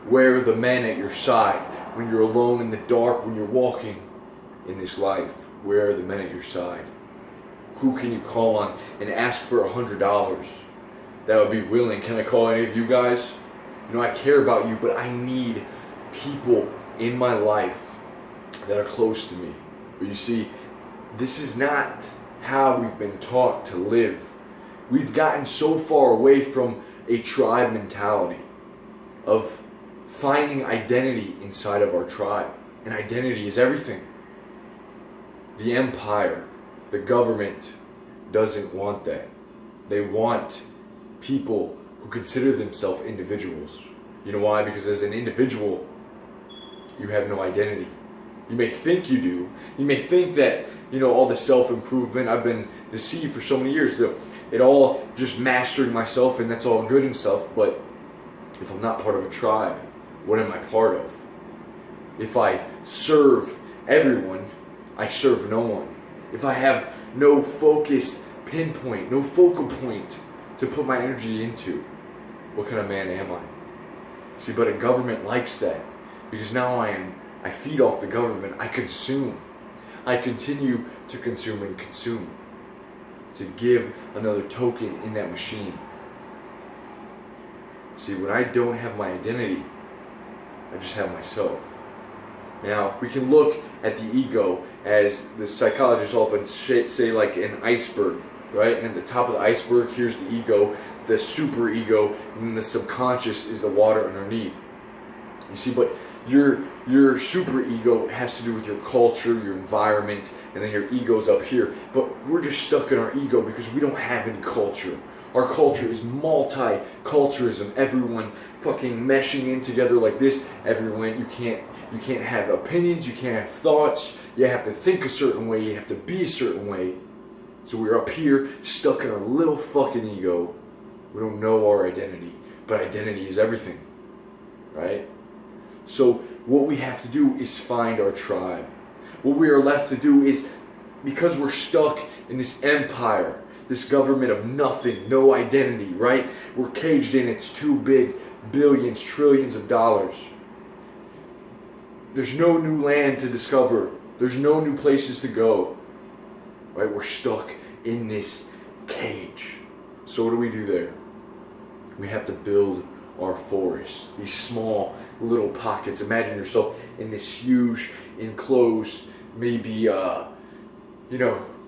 Where are the men at your side when you're alone in the dark, when you're walking in this life? Where are the men at your side? Who can you call on and ask for $100 that would be willing? Can I call any of you guys? You know, I care about you, but I need people in my life that are close to me. But you see, this is not how we've been taught to live. We've gotten so far away from a tribe mentality of finding identity inside of our tribe. And identity is everything. The empire, the government doesn't want that. They want people who consider themselves individuals. You know why? Because as an individual, you have no identity. You may think you do. You may think that, you know, all the self-improvement, I've been deceived for so many years, it all just mastering myself and that's all good and stuff, but if I'm not part of a tribe, what am I part of? If I serve everyone, I serve no one. If I have no focused pinpoint, no focal point to put my energy into, what kind of man am I? See, but a government likes that, because now I feed off the government. I consume. I continue to consume and consume, to give another token in that machine. See, when I don't have my identity, I just have myself. Now, we can look at the ego as the psychologists often say like an iceberg, right? And at the top of the iceberg, here's the ego, the super ego, and then the subconscious is the water underneath. You see, but your super ego has to do with your culture, your environment, and then your ego's up here. But we're just stuck in our ego because we don't have any culture. Our culture is multiculturalism. Everyone fucking meshing in together like this. Everyone, you can't have opinions, you can't have thoughts. You have to think a certain way, you have to be a certain way. So we're up here stuck in our little fucking ego. We don't know our identity, but identity is everything, right? So what we have to do is find our tribe. What we are left to do is, because we're stuck in this empire, this government of nothing, no identity, right? We're caged in, it's too big, billions, trillions of dollars. There's no new land to discover. There's no new places to go, right? We're stuck in this cage. So what do we do there? We have to build our forest, these small little pockets. Imagine yourself in this huge, enclosed, maybe,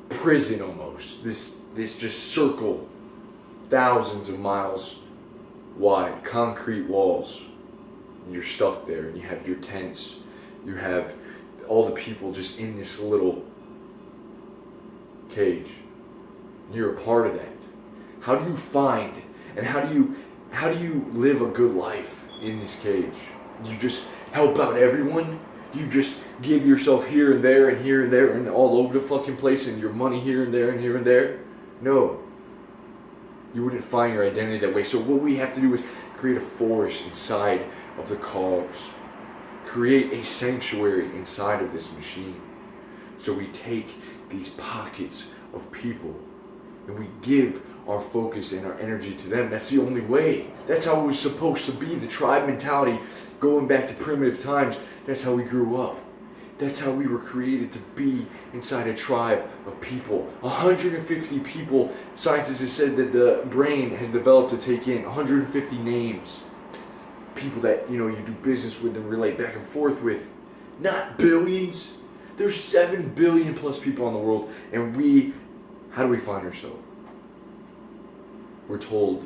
prison almost. This just circle, thousands of miles wide, concrete walls. And you're stuck there, and you have your tents. You have all the people just in this little cage. And you're a part of that. How do you find and how do you live a good life in this cage? Do you just help out everyone? Do you just give yourself here and there and here and there and all over the fucking place and your money here and there and here and there? No. You wouldn't find your identity that way. So what we have to do is create a forest inside of the cogs. Create a sanctuary inside of this machine. So we take these pockets of people and we give our focus and our energy to them. That's the only way. That's how it was supposed to be. The tribe mentality, going back to primitive times, that's how we grew up. That's how we were created to be inside a tribe of people. 150 people, scientists have said that the brain has developed to take in 150 names. People that, you do business with and relate back and forth with. Not billions. There's 7 billion plus people in the world. And how do we find ourselves? We're told,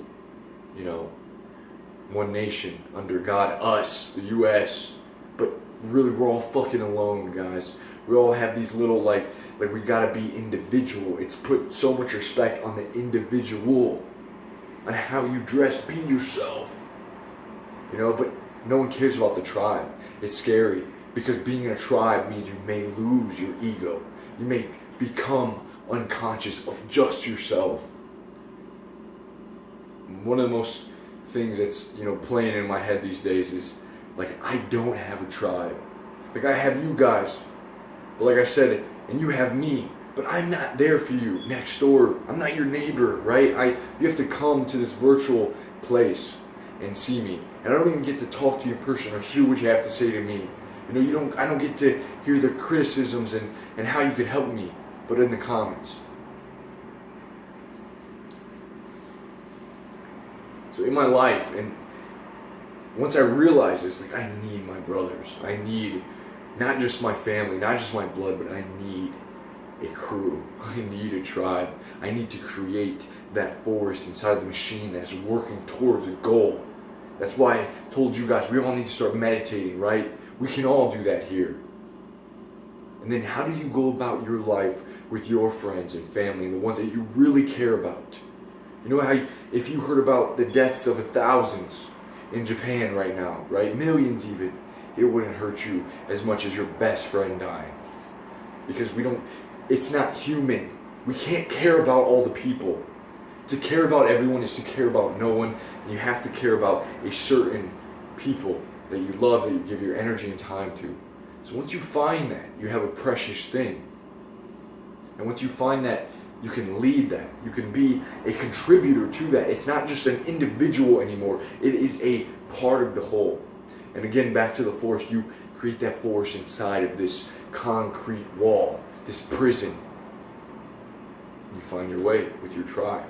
one nation under God, us, the U.S., but really we're all fucking alone, guys. We all have these little, like we gotta be individual. It's put so much respect on the individual, on how you dress, be yourself. But no one cares about the tribe. It's scary, because being in a tribe means you may lose your ego. You may become unconscious of just yourself. One of the most things that's, playing in my head these days is, I don't have a tribe. I have you guys. But like I said, and you have me. But I'm not there for you next door. I'm not your neighbor, right? You have to come to this virtual place. and see me. And I don't even get to talk to you in person or hear what you have to say to me. I don't get to hear the criticisms and how you could help me, but in the comments. So in my life, and once I realized this, like, I need my brothers. I need not just my family, not just my blood, but I need a crew. I need a tribe. I need to create that forest inside the machine that's working towards a goal. That's why I told you guys we all need to start meditating, right? We can all do that here. And then how do you go about your life with your friends and family and the ones that you really care about? You know how if you heard about the deaths of thousands in Japan right now, right? Millions even, it wouldn't hurt you as much as your best friend dying. Because it's not human. We can't care about all the people. To care about everyone is to care about no one. And you have to care about a certain people that you love, that you give your energy and time to. So once you find that, you have a precious thing. And once you find that, you can lead that. You can be a contributor to that. It's not just an individual anymore. It is a part of the whole. And again, back to the forest, you create that forest inside of this concrete wall, this prison. You find your way with your tribe.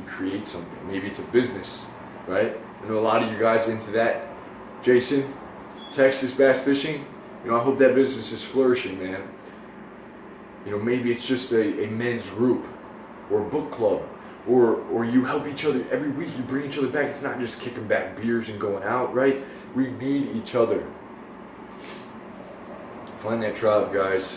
You create something. Maybe it's a business, right? I know a lot of you guys into that. Jason, Texas bass fishing. I hope that business is flourishing, man. Maybe it's just a men's group or a book club, or you help each other every week. You bring each other back. It's not just kicking back beers and going out, right? We need each other. Find that tribe, guys.